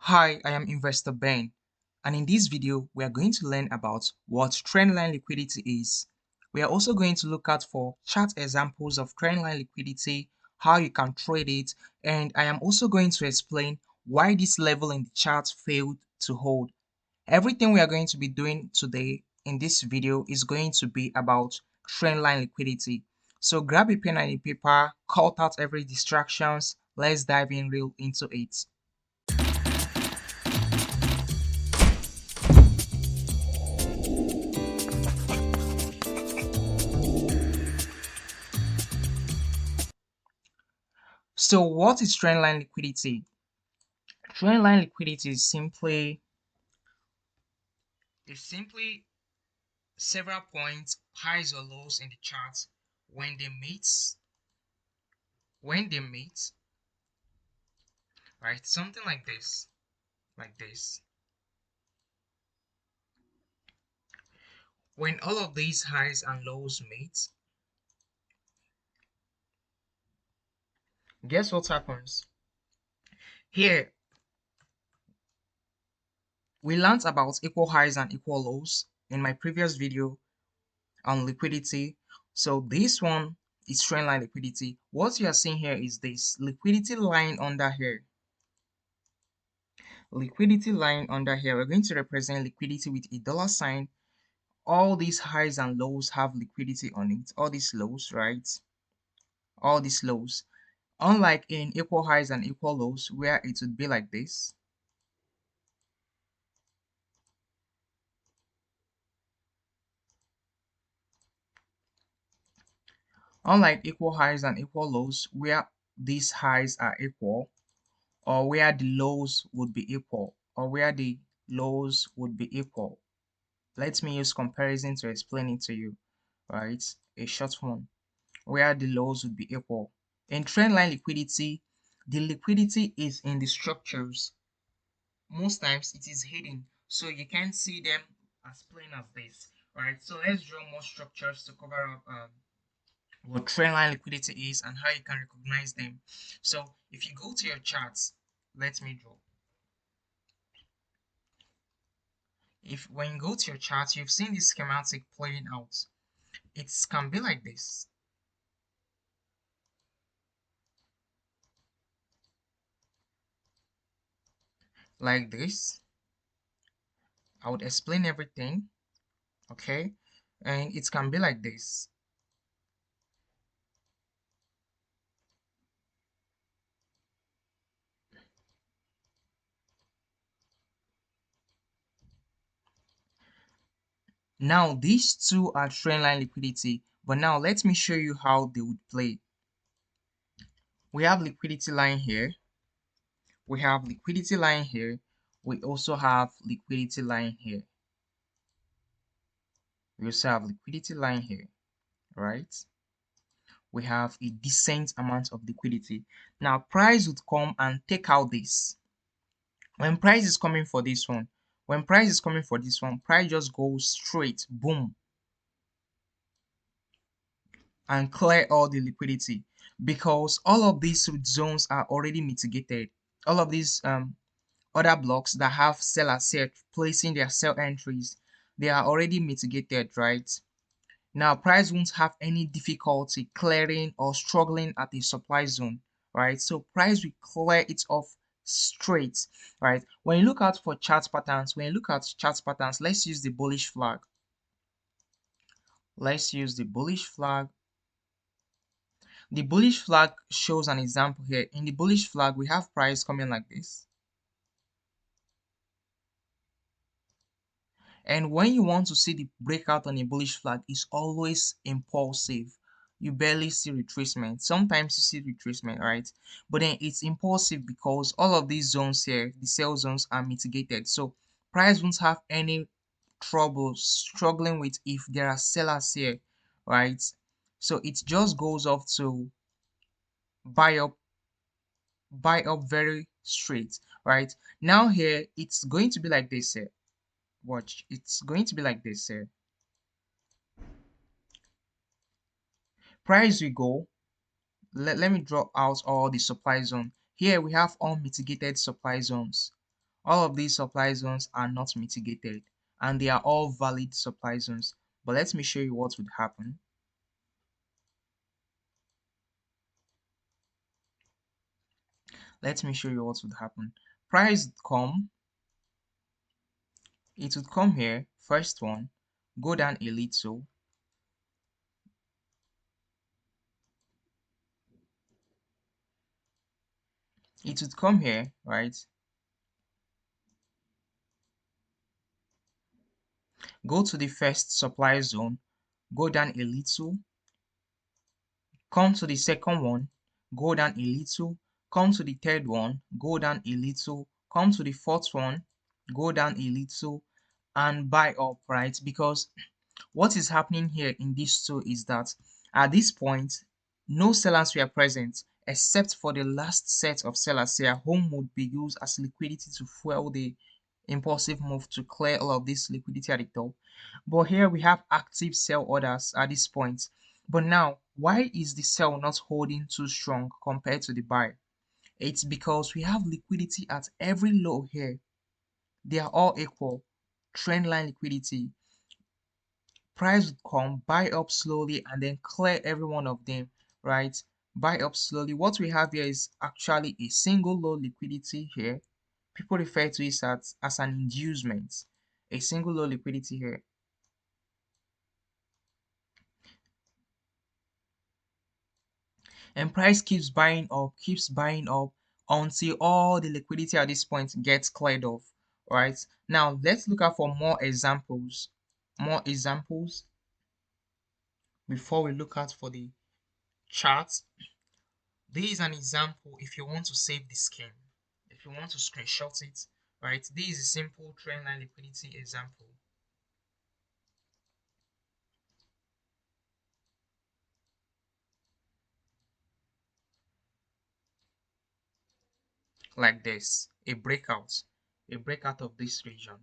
Hi, I am Investor Ben, and in this video, we are going to learn about what trendline liquidity is. We are also going to look at for chart examples of trendline liquidity, how you can trade it, and I am also going to explain why this level in the chart failed to hold. Everything we are going to be doing today in this video is going to be about trendline liquidity. So grab a pen and a paper, cut out every distractions, let's dive in real into it. So what is trendline liquidity? Trendline liquidity is simply several points, highs or lows in the chart when they meet, right? Something like this, like this. When all of these highs and lows meet, guess what happens? Here, we learned about equal highs and equal lows in my previous video on liquidity. So this one is trendline liquidity. What you are seeing here is this liquidity line under here. Liquidity line under here, we're going to represent liquidity with a dollar sign. All these highs and lows have liquidity on it. All these lows, right? All these lows. Unlike in equal highs and equal lows, where it would be like this. Unlike equal highs and equal lows, where these highs are equal, or where the lows would be equal, or where the lows would be equal. Let me use comparison to explain it to you, right? A short one, where the lows would be equal. In trendline liquidity, the liquidity is in the structures. Most times it is hidden, so you can't see them as plain as this, right? So let's draw more structures to cover up what trendline liquidity is and how you can recognize them. So if you go to your charts, let me draw. If when you go to your chart, you've seen this schematic playing out. It can be like this. Like this. I would explain everything, okay? And it can be like this. Now, these two are trendline liquidity, but now let me show you how they would play. We have liquidity line here. We have liquidity line here. We also have liquidity line here. We also have liquidity line here, right? We have a decent amount of liquidity. Now, price would come and take out this. When price is coming for this one, price just goes straight, boom, and clear all the liquidity because all of these zones are already mitigated. All of these other blocks that have sellers here placing their sell entries, they are already mitigated, right? Now price won't have any difficulty clearing or struggling at the supply zone, right? So price will clear it off straight, right? When you look out for chart patterns, let's use the bullish flag. Let's use the bullish flag. The bullish flag shows an example here. In the bullish flag, we have price coming like this. And when you want to see the breakout on a bullish flag, it's always impulsive. You barely see retracement. Sometimes you see retracement, right? But then it's impulsive because all of these zones here, the sell zones, are mitigated. So price won't have any trouble struggling with if there are sellers here, right? So it just goes off to buy up very straight, right? Now here it's going to be like this here. Watch, it's going to be like this here. Price we go. Let me draw out all the supply zone. Here we have unmitigated supply zones. All of these supply zones are not mitigated and they are all valid supply zones. But let me show you what would happen. Let me show you what would happen. Price would come, it would come here, first one, go down a little, it would come here, right? Go to the first supply zone, go down a little, come to the second one, go down a little, come to the third one, go down a little, come to the fourth one, go down a little, and buy up, right? Because what is happening here in this two is that at this point, no sellers were present except for the last set of sellers here, whom would be used as liquidity to fuel the impulsive move to clear all of this liquidity at the top. But here we have active sell orders at this point. But now, why is the sell not holding too strong compared to the buy? It's because we have liquidity at every low here. They are all equal. Trendline liquidity. Price would come, buy up slowly, and then clear every one of them, right? Buy up slowly. What we have here is actually a single low liquidity here. People refer to it as an inducement. A single low liquidity here. And price keeps buying up until all the liquidity at this point gets cleared off, right? Now let's look out for more examples. More examples before we look out for the chart. This is an example if you want to save the scheme, if you want to screenshot it, right? This is a simple trendline liquidity example. Like this, a breakout of this region.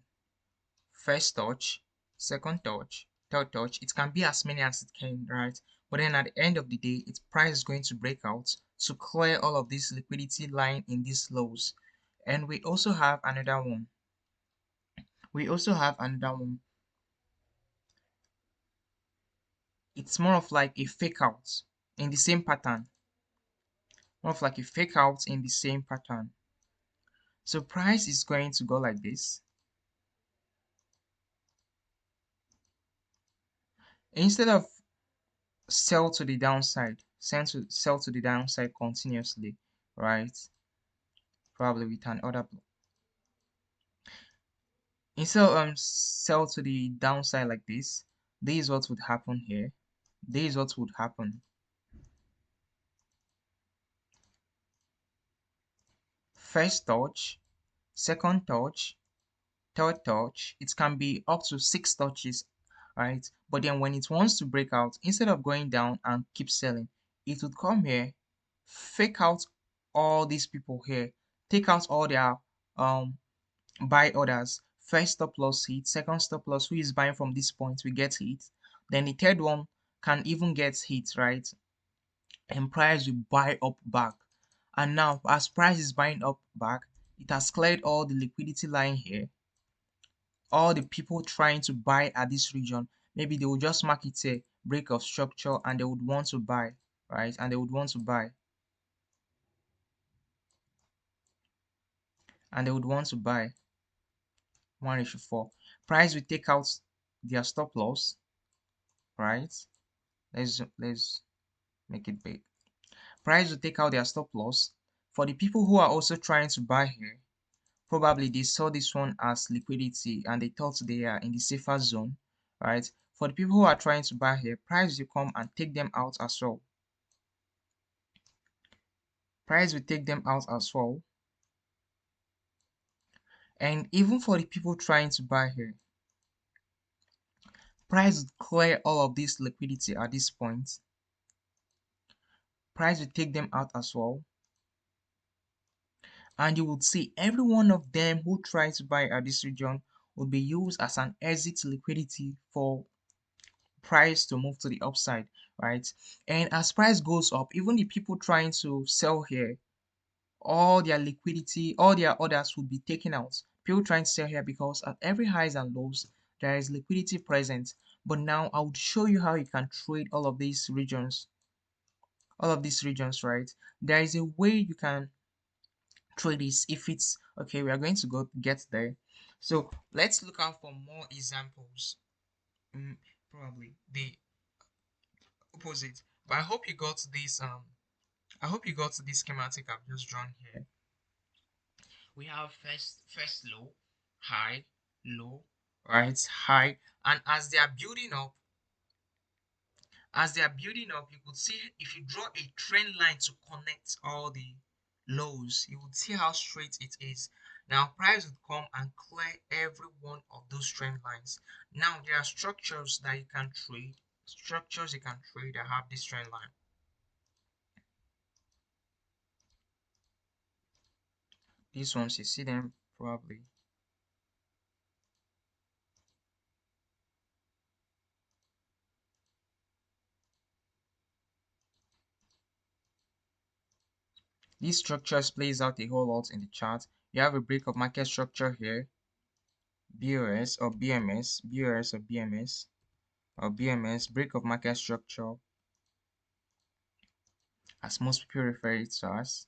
First touch, second touch, third touch. It can be as many as it can, right? But then at the end of the day, its price is going to break out to clear all of this liquidity lying in these lows. And we also have another one. We also have another one. It's more of like a fake out in the same pattern. More of like a fake out in the same pattern. So price is going to go like this. Instead of sell to the downside, sell to the downside continuously, right? Probably with an order block. Instead of sell to the downside like this is what would happen here. This is what would happen. First touch, second touch, third touch. It can be up to 6 touches, right? But then when it wants to break out, instead of going down and keep selling, it would come here, fake out all these people here, take out all their um buy orders. First stop loss hit, second stop loss, who is buying from this point, we get hit. Then the third one can even get hit, right? And price will buy up back. And now, as price is buying up back, it has cleared all the liquidity lying here. All the people trying to buy at this region, maybe they will just mark it a break of structure and they would want to buy, right? And they would want to buy, and they would want to buy 1:4. Price will take out their stop loss, right? Let's make it big. Price will take out their stop loss. For the people who are also trying to buy here, probably they saw this one as liquidity and they thought they are in the safer zone, right? For the people who are trying to buy here, price will come and take them out as well. Price will take them out as well. And even for the people trying to buy here, price will clear all of this liquidity at this point. Price will take them out as well. And you would see every one of them who try to buy at this region would be used as an exit liquidity for price to move to the upside, right? And as price goes up, even the people trying to sell here, all their liquidity, all their orders will be taken out People trying to sell here because at every highs and lows there is liquidity present. But now I would show you how you can trade all of these regions, right? There is a way you can trade this if it's okay. We are going to go get there. So let's look out for more examples. Mm, Probably the opposite. But I hope you got this schematic I've just drawn here. We have first low, high, low, right, high, and as they are building up, you could see if you draw a trend line to connect all the lows, you would see how straight it is. Now price would come and clear every one of those trend lines. Now there are structures you can trade that have this trend line. These ones you see them probably. These structures plays out a whole lot in the chart. You have a break of market structure here, BOS or BMS, BOS or BMS, or BMS, break of market structure, as most people refer it to as.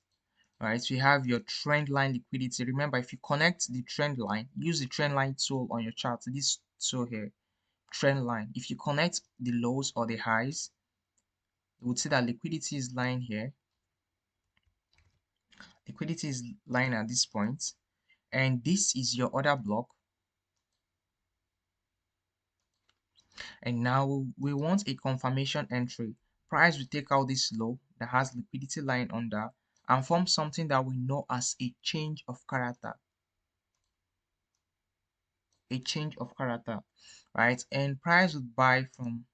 Alright, so you have your trend line liquidity. Remember, if you connect the trend line, use the trend line tool on your chart. This tool here, trend line. If you connect the lows or the highs, you would see that liquidity is lying here. Liquidity is lying at this point, and this is your order block. And now we want a confirmation entry. Price will take out this low that has liquidity lying under and form something that we know as a change of character. A change of character, right? And price would buy from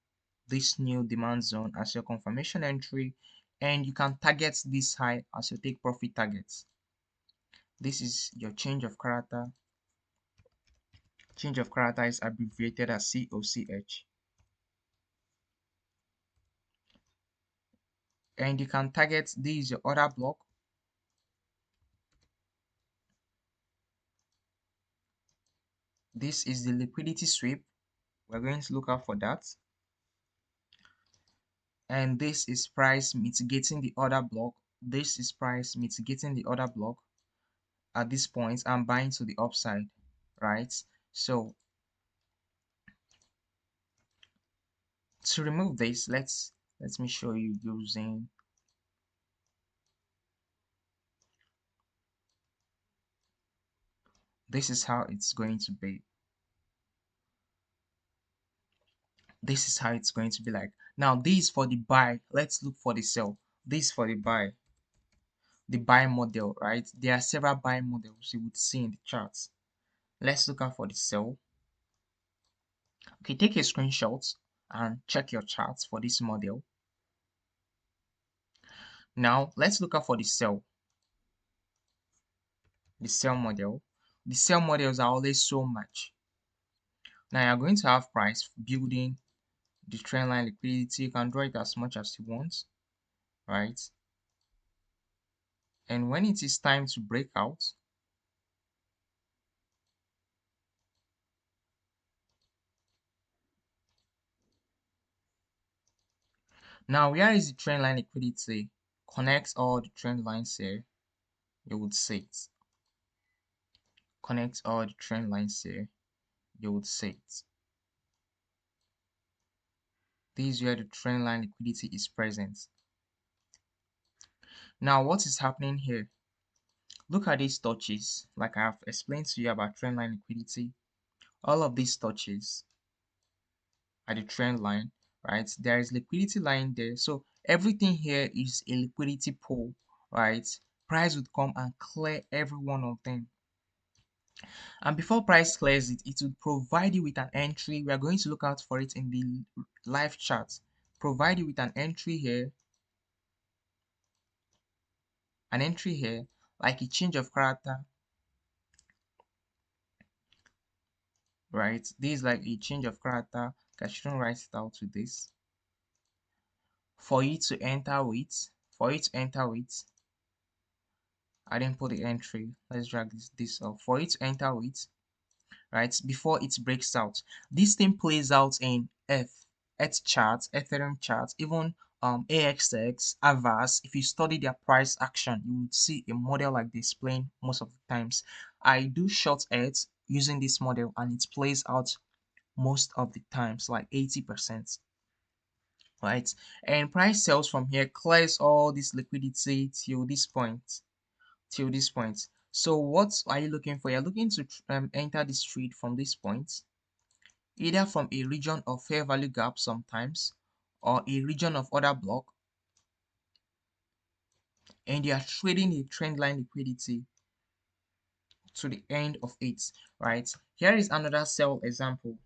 this new demand zone as your confirmation entry, and you can target this high as your take profit targets. This is your change of character. Change of character is abbreviated as COCH. And you can target this your order block. This is the liquidity sweep. We're going to look out for that. And this is price mitigating the order block. This is price mitigating the order block at this point and buying to the upside, right? So to remove this, let me show you using this is how it's going to be. This is how it's going to be like. Now this for the buy. Let's look for the sell. This for the buy model, right? There are several buy models you would see in the charts. Let's look out for the sell. Okay, take a screenshot and check your charts for this model. Now let's look out for the sell. The sell model. The sell models are always so much. Now you're going to have price building the trend line liquidity. You can draw it as much as you want, right? And when it is time to break out, now where is the trend line liquidity? Connect all the trend lines here. You would see it. Connect all the trend lines here. You would see it. This is where the trend line liquidity is present. Now what is happening here? Look at these touches. Like I have explained to you about trend line liquidity. All of these touches at the trend line, right? There is liquidity line there. So everything here is a liquidity pool, right? Price would come and clear every one of them. And before price clears it, it would provide you with an entry. We are going to look out for it in the live chart. Provide you with an entry here, like a change of character, right? This is like a change of character. I shouldn't write it out with this. For you to enter with, I didn't put the entry. Let's drag this up for it to enter with, right, before it breaks out. This thing plays out in ETH charts, Ethereum charts, even AXX, Avas. If you study their price action, you would see a model like this playing most of the times. I do short ETH using this model and it plays out most of the times, like 80%, right? And price sells from here, clears all this liquidity till this point, So what are you looking for? You're looking to enter this trade from this point, either from a region of fair value gap sometimes, or a region of order block, and you are trading a trend line liquidity to the end of it, right? Here is another sell example.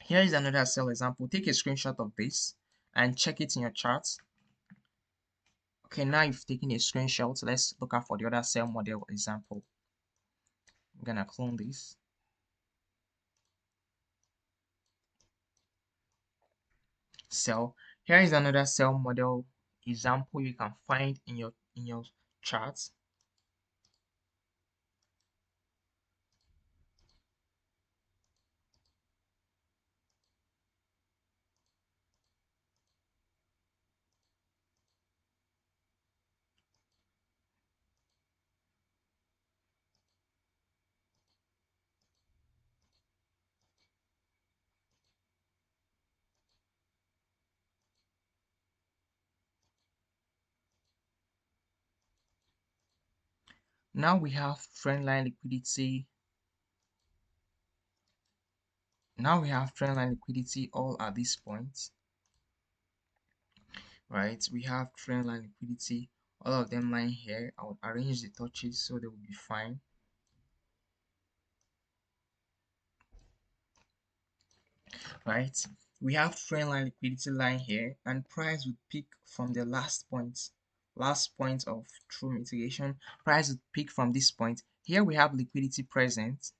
Take a screenshot of this and check it in your charts. Okay, now you've taken a screenshot. Let's look out for the other sell model example. I'm gonna clone this. Sell. Here is another sell model example you can find in your charts. Now we have trendline liquidity. All at this point, right? We have trendline liquidity, all of them lying here. I would arrange the touches so they will be fine, right? We have trendline liquidity line here, and price would peak from the last point of true mitigation. Price would peak from this point. Here we have liquidity present.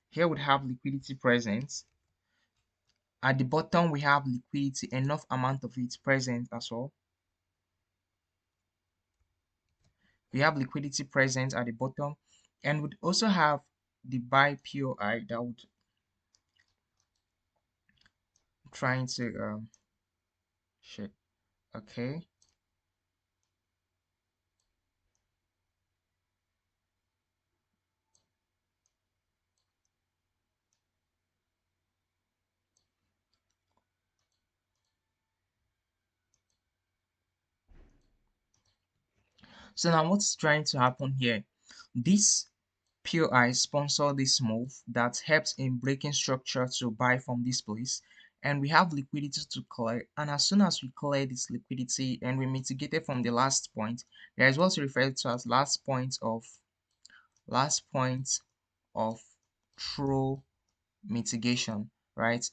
Here we have liquidity present. At the bottom, we have liquidity, enough amount of it present as well. We have liquidity present at the bottom, and would also have the buy POI that would trying to shit. Okay, so now what's trying to happen here? This POI sponsor this move that helps in breaking structure to buy from this place, and we have liquidity to clear, and as soon as we clear this liquidity and we mitigate it from the last point, there is what's referred to as last point of true mitigation, right?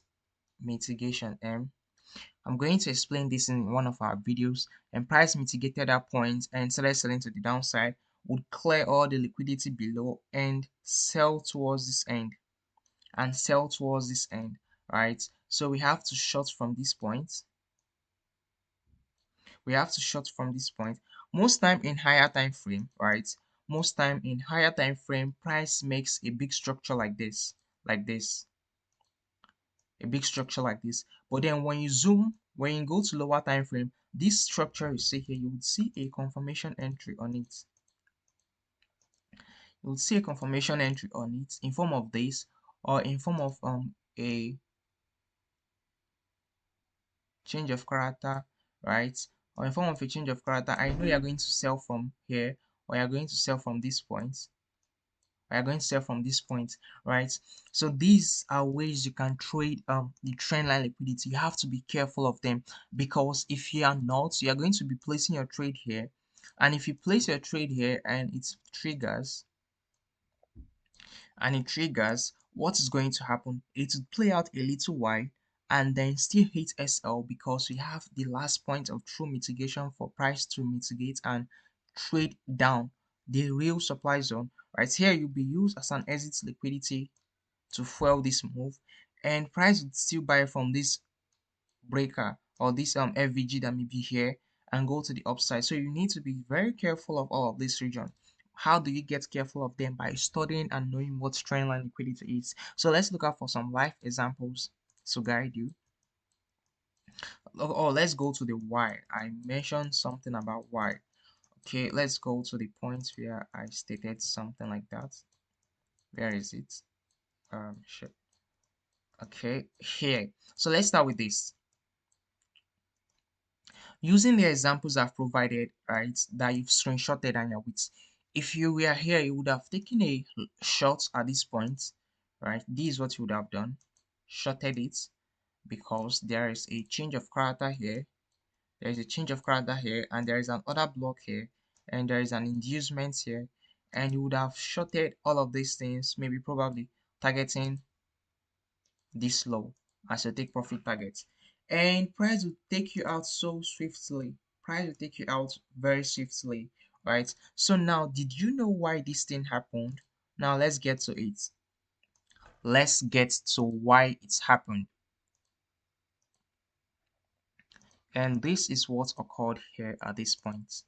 Mitigation. I'm going to explain this in one of our videos. And price mitigated that point and started selling to the downside, would clear all the liquidity below and sell towards this end, right? So we have to short from this point. Most time in higher time frame, right? Most time in higher time frame, price makes a big structure like this, like this a big structure like this. But then when you go to lower time frame, this structure you see here, you would see a confirmation entry on it. You would see a confirmation entry on it in form of this, or in form of a change of character, right? Or in form of a change of character. I know you're going to sell from here, or you're going to sell from this point. We are going to sell from this point, right? So these are ways you can trade the trend line liquidity. You have to be careful of them, because if you are not, you are going to be placing your trade here, and if you place your trade here and it triggers, what is going to happen? It will play out a little while and then still hit SL, because we have the last point of true mitigation for price to mitigate and trade down the real supply zone. Right here, you'll be used as an exit liquidity to fuel this move, and price would still buy from this breaker or this FVG that may be here, and go to the upside. So you need to be very careful of all of this region. How do you get careful of them? By studying and knowing what trendline liquidity is. So let's look out for some live examples to guide you. Oh, let's go to the why. I mentioned something about why. Okay, let's go to the points where I stated something like that. Where is it? Shit. Okay, here. So let's start with this. Using the examples I've provided, right, that you've screenshotted and you're with. If you were here, you would have taken a shot at this point, right? This is what you would have done. Shorted it because there is a change of character here. There is a change of character here, and there is an order block here, and there is an inducement here, and you would have shorted all of these things, maybe probably targeting this low as your take profit target. And price will take you out so swiftly. Price will take you out very swiftly, right? So now, did you know why this thing happened? Now let's get to it. Let's get to why it's happened. And this is what occurred here at this point.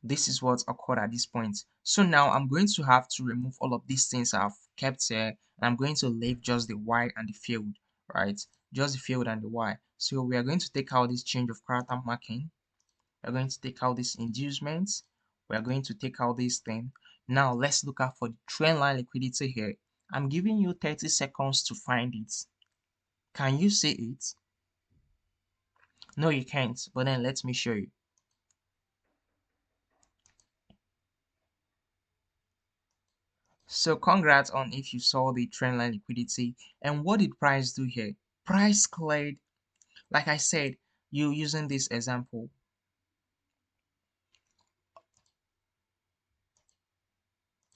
This is what occurred at this point. So now I'm going to have to remove all of these things I've kept here, and I'm going to leave just the Y and the field, right? Just the field and the Y. So we are going to take out this change of character marking. We're going to take out this inducement. We are going to take out this thing. Now let's look out for the trend line liquidity here. I'm giving you 30 seconds to find it. Can you see it? No, you can't, but then let me show you. So congrats on if you saw the trendline liquidity. And what did price do here? Price cleared, like I said, you using this example.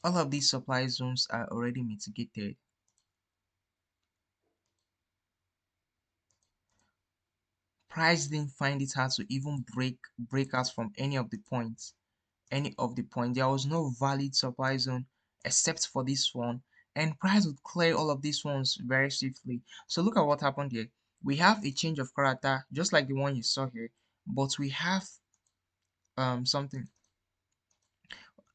All of these supply zones are already mitigated. Price didn't find it hard to even break out from any of the points. There was no valid supply zone except for this one, and price would clear all of these ones very swiftly. So look at what happened here. We have a change of character just like the one you saw here, but we have something.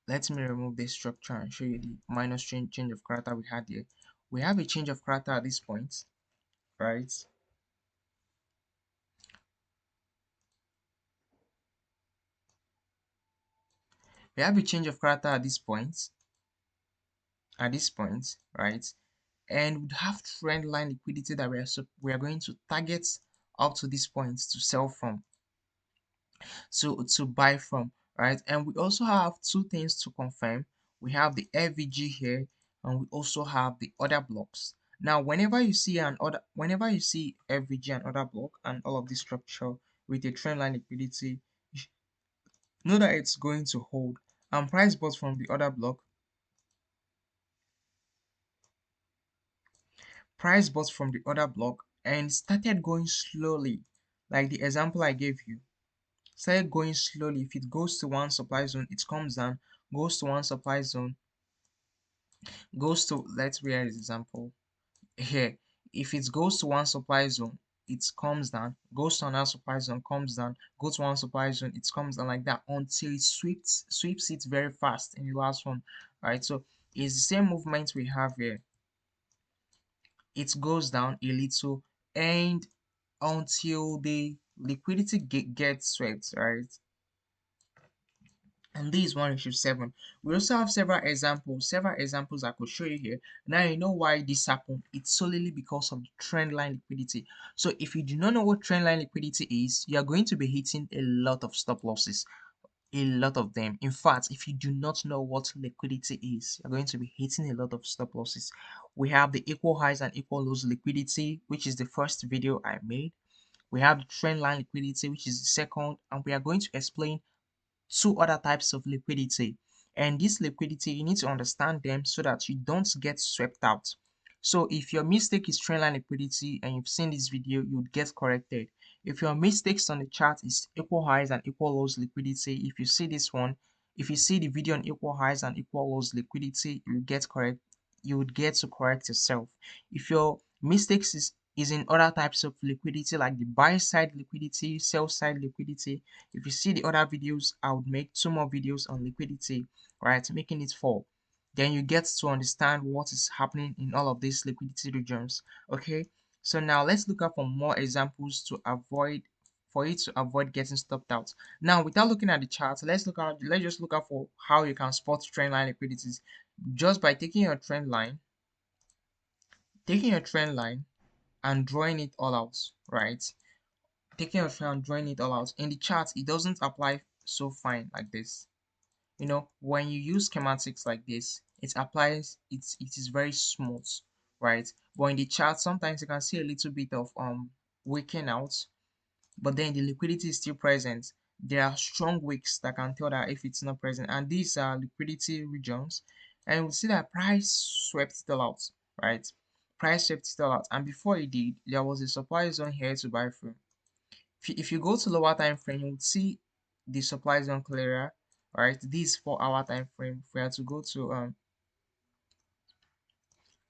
Let me remove this structure and show you the minus change of character we had here. We have a change of character at this point, right? We have a change of character at this point, right? And we have trend line liquidity that we are going to target up to this point to sell from, to buy from, right? And we also have two things to confirm. We have the FVG here, and we also have the other blocks. Now, whenever you see FVG and other block and all of this structure with a trend line liquidity, know that it's going to hold. And price bought from the other block. Price bought from the other block and started going slowly, like the example I gave you. Started going slowly. If it goes to one supply zone, it comes down, goes to one supply zone, goes to, let's read this example here. If it goes to one supply zone, it comes down, goes to another supply zone, comes down, goes to one supply zone, it comes down like that until it sweeps it very fast in the last one, right? So it's the same movement we have here. It goes down a little and until the liquidity gets swept, right? And this is 1:7. We also have several examples I could show you here. Now you know why this happened. It's solely because of the trend line liquidity. So if you do not know what trend line liquidity is, you are going to be hitting a lot of stop losses, a lot of them. In fact, if you do not know what liquidity is, you're going to be hitting a lot of stop losses. We have the equal highs and equal lows liquidity, which is the first video I made. We have the trend line liquidity, which is the second, and we are going to explain two other types of liquidity. And this liquidity, you need to understand them so that you don't get swept out. So if your mistake is trendline liquidity and you've seen this video, you would get corrected. If your mistakes on the chart is equal highs and equal lows liquidity, if you see this one, if you see the video on equal highs and equal lows liquidity, you get correct. You would get to correct yourself. If your mistakes is is in other types of liquidity like the buy side liquidity, sell side liquidity. If you see the other videos, I would make 2 more videos on liquidity, right, making it 4. Then you get to understand what is happening in all of these liquidity regions. Okay, so now let's look up for more examples to avoid for you to avoid getting stopped out. Now, without looking at the chart, let's just look up for how you can spot trend line liquidities just by taking your trend line and drawing it all out, right? Taking your trend and drawing it all out. In the chart, it doesn't apply so fine like this. When you use schematics like this, it is very smooth, right? But in the chart, sometimes you can see a little bit of wicking out, but then the liquidity is still present. There are strong wicks that can tell that if it's not present, and these are liquidity regions, and we'll see that price swept it all out, right? Price swept it all out, and before it did, there was a supply zone here to buy from. If you go to lower time frame, you would see the supply zone clearer, right? This 4 hour time frame.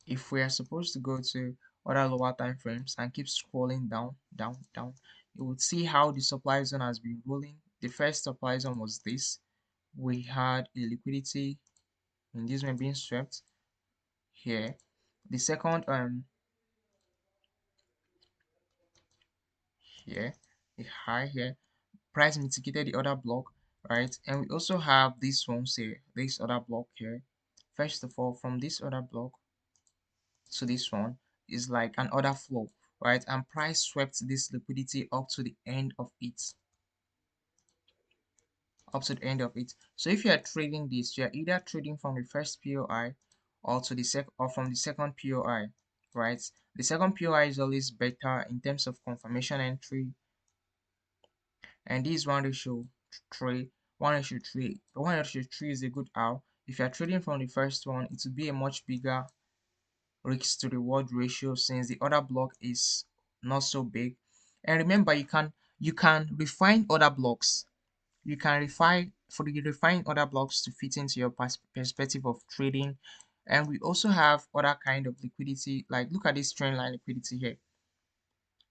If we are supposed to go to other lower time frames and keep scrolling down, down, down, you would see how the supply zone has been rolling. The first supply zone was this. We had a liquidity in this one being swept here. The second here, a high here. Price mitigated the other block, right? And we also have this one here, this other block here. First of all, from this other block to this one is like an order flow, right? And price swept this liquidity up to the end of it. So if you are trading this, you are either trading from the first POI or from the second POI, right? The second POI is always better in terms of confirmation entry, and this 1:3, 1:3, 1:3 is a good hour. If you are trading from the first one, it will be a much bigger risk to reward ratio since the other block is not so big. And remember, you can refine other blocks. You can refine other blocks to fit into your perspective of trading. And we also have other kind of liquidity, like look at this trend line liquidity here.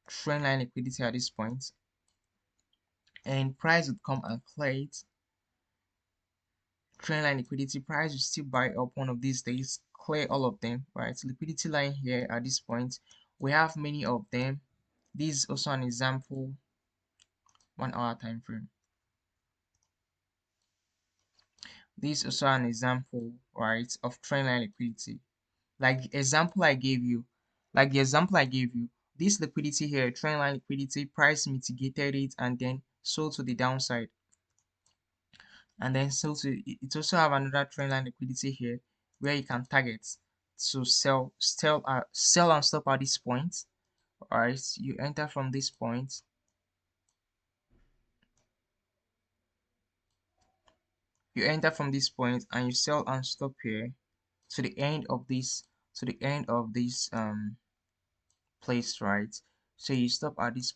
Trend line liquidity at this point, and price would come and clear it. Trendline liquidity, price will still buy up one of these days, clear all of them, right? Liquidity line here at this point, we have many of them. This is also an example, 1 hour time frame. This is also an example, right, of trendline liquidity. Like the example I gave you, this liquidity here, trendline liquidity, price mitigated it and then sold to the downside. And then it also have another trend line liquidity here where you can target to sell and stop at this point. All right, you enter from this point, and you sell and stop here to the end of this place, right? So you stop at this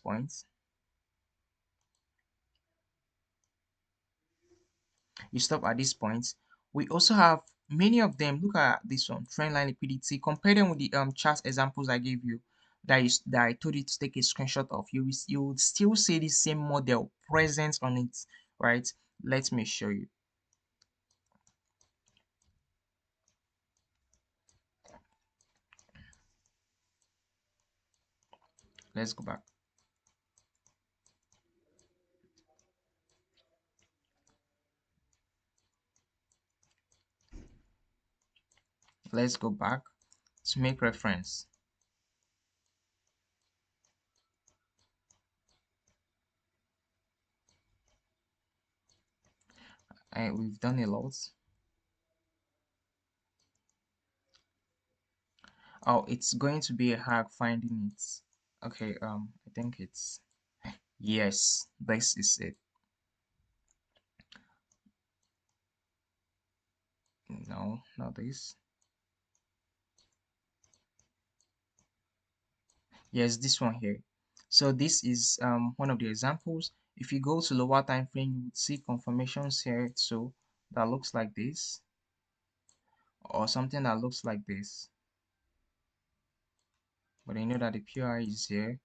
point, we also have many of them. Look at this one, trendline liquidity. Compare them with the chart examples I gave you, that I told you to take a screenshot of. You would still see the same model present on it, right? Let me show you. Let's go back. Let's go back to make reference. We've done a lot. Oh, it's going to be a hack finding it. Okay, I think it's, yes, this is it. No, not this. Yes, this one here. So this is one of the examples. If you go to lower time frame, you would see confirmations here. So that looks like this, or something that looks like this. but I know that the PI is here.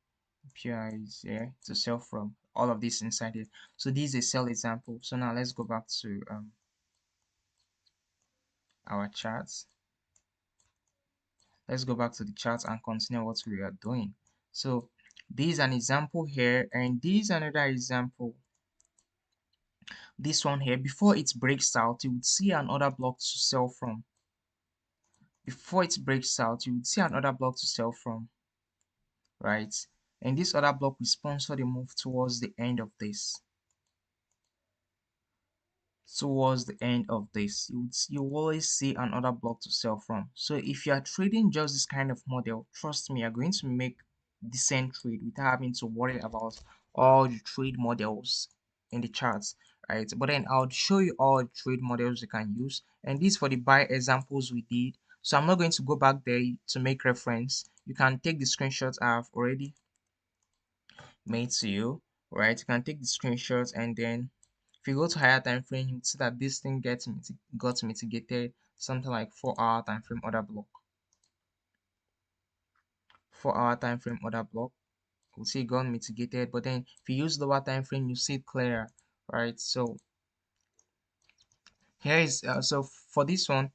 PI is here to sell from. All of this inside here. So this is a sell example. So now let's go back to our charts. Let's go back to the chart and continue what we are doing. So this is an example here, and this is another example. This one here, before it breaks out, you would see another block to sell from. Before it breaks out, you would see another block to sell from, right? And this other block will sponsor the move towards the end of this. Towards the end of this, you always see another block to sell from. So if you are trading just this kind of model, trust me, you're going to make decent trade without having to worry about all the trade models in the charts, right? But then I'll show you all the trade models you can use, and these for the buy examples we did. So I'm not going to go back there to make reference. You can take the screenshots I've already made to you, right? You can take the screenshots, and then if you go to higher time frame, you see that this thing got mitigated something like 4 hour time frame order block. 4 hour time frame order block. We'll see it got mitigated, but then if you use lower time frame, you see it clearer, right? So here is so for this one,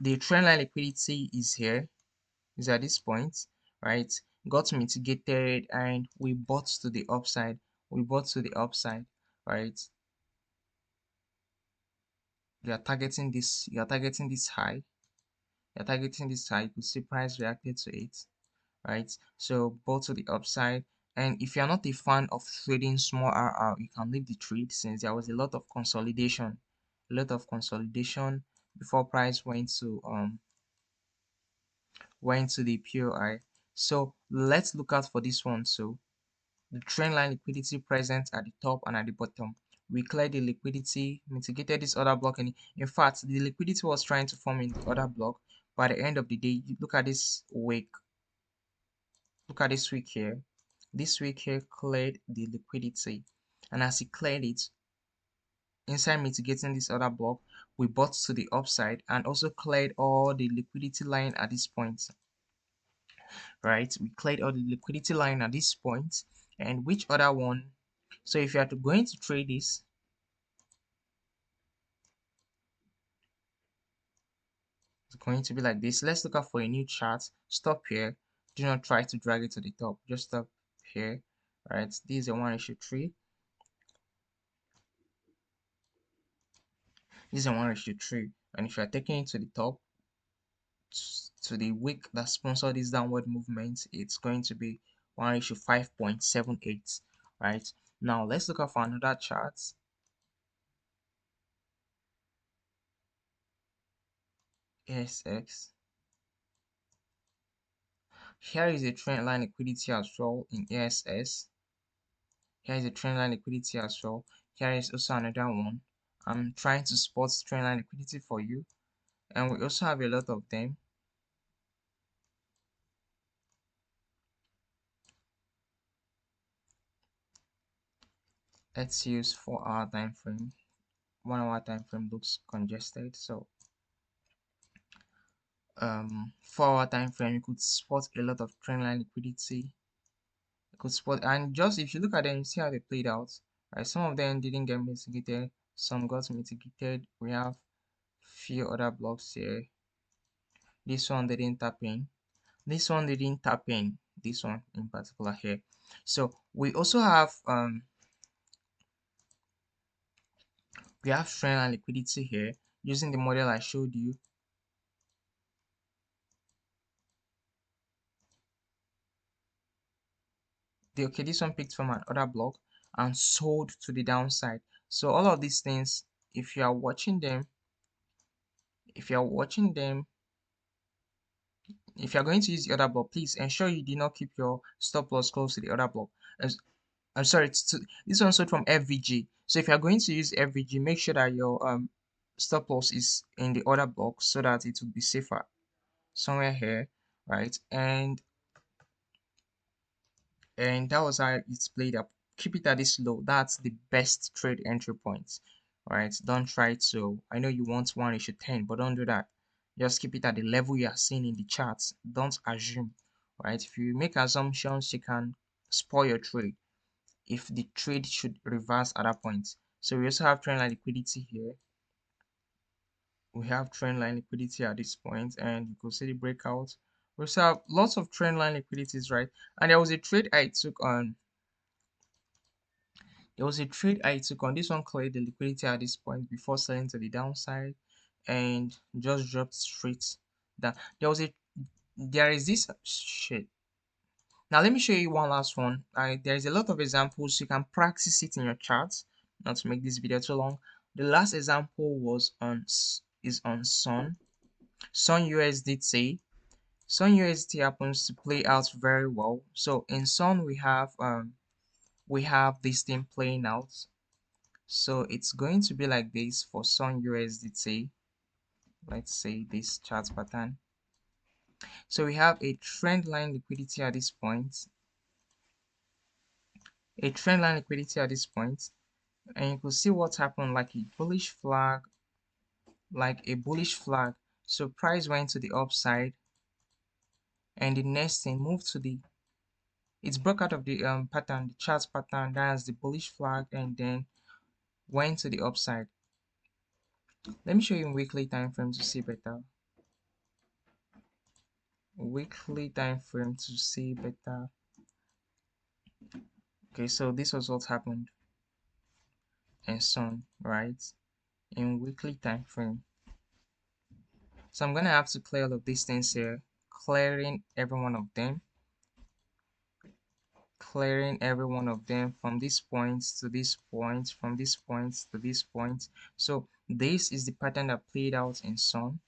the trendline liquidity is here, is at this point, right? Got mitigated, and we bought to the upside. We bought to the upside, right? You are targeting this. You are targeting this high. You're targeting this high. You could see price reacted to it, right? So both to the upside. And if you're not a fan of trading small RR, you can leave the trade since there was a lot of consolidation, before price went to the POI. So let's look out for this one. So the trend line liquidity present at the top and at the bottom. We cleared the liquidity, mitigated this other block, and in fact, the liquidity was trying to form in the other block. By the end of the day, you look at this wick. Look at this wick here. This wick here cleared the liquidity, and as it cleared it, inside mitigating this other block, we bought to the upside and also cleared all the liquidity line at this point. Right? We cleared all the liquidity line at this point, and which other one? So if you are going to trade this, it's going to be like this. Let's look out for a new chart. Stop here. Do not try to drag it to the top. Just stop here. Right? This is a 1:3. This is a 1:3. And if you are taking it to the top, to the wick that sponsored this downward movement, it's going to be 1:5.78. Right? Now let's look out for another chart. ASX. Here is a trend line liquidity as well in ASS. Here is a trend line liquidity as well. Here is also another one. I'm trying to spot trend line liquidity for you, and we also have a lot of them. Let's use 4 hour time frame. 1 hour time frame looks congested, so 4 hour time frame, you could spot a lot of trend line liquidity. You could spot, and just if you look at them, you see how they played out. Right, some of them didn't get mitigated, some got mitigated. We have few other blocks here. This one didn't tap in. This one didn't tap in. This one in particular here. So we also have trend and liquidity here using the model I showed you. Okay, this one picked from another block and sold to the downside. So all of these things, if you are watching them, if you're going to use the other block, please ensure you do not keep your stop loss close to the other block. I'm sorry, this one sold from FVG. So if you're going to use FVG, make sure that your stop loss is in the other block so that it will be safer. Somewhere here, right? And that was how it's played up. Keep it at this low. That's the best trade entry point. Right? Don't try to. I know you want 1:10, but don't do that. Just keep it at the level you are seeing in the charts. Don't assume. right? If you make assumptions, you can spoil your trade if the trade should reverse at that point. So we also have trendline liquidity here. We have trendline liquidity at this point, and you could see the breakout. We also have lots of trendline liquidities, right? And there was a trade I took on. This one cleared the liquidity at this point before selling to the downside and just dropped straight down. There is this shit. Now let me show you one last one. There's a lot of examples. You can practice it in your charts. Not to make this video too long. The last example was on Sun USDT. Sun USDT happens to play out very well. So in Sun we have this thing playing out. So it's going to be like this for Sun USDT. Let's say this chart pattern. So we have a trend line liquidity at this point. A trend line liquidity at this point, and you can see what's happened, like a bullish flag, So price went to the upside, and the next thing moved to it's broke out of the pattern, the chart pattern, that's the bullish flag, and then went to the upside. Let me show you in weekly time frame to see better. Weekly time frame to see better. Okay, so this was what happened and Sun, right? In weekly time frame. So I'm gonna have to clear all of these things here, clearing every one of them, from this point to this point, from this point to this point. So this is the pattern that played out in Sun,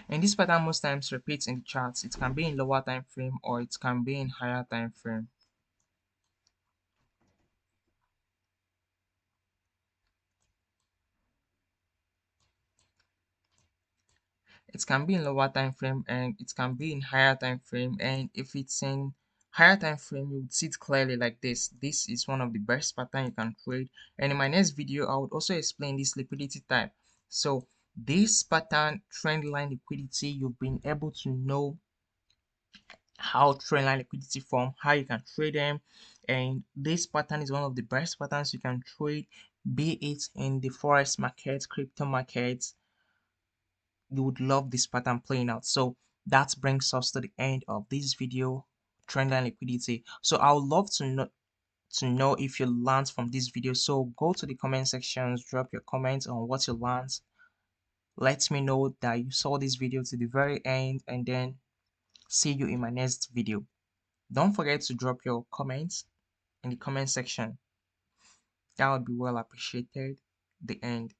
and this pattern most times repeats in the charts. It can be in lower time frame or it can be in higher time frame. It can be in lower time frame and it can be in higher time frame, and if it's in higher time frame, you would see it clearly like this is one of the best pattern you can trade. And in my next video I would also explain this liquidity type. So this pattern, trend line liquidity, you've been able to know how trend line liquidity form, how you can trade them, and this pattern is one of the best patterns you can trade, be it in the forex market, crypto markets. You would love this pattern playing out. So that brings us to the end of this video, trendline liquidity. So I would love to know if you learned from this video. So go to the comment sections, drop your comments on what you learned. Let me know that you saw this video to the very end, and then see you in my next video. Don't forget to drop your comments in the comment section. That would be well appreciated. The end.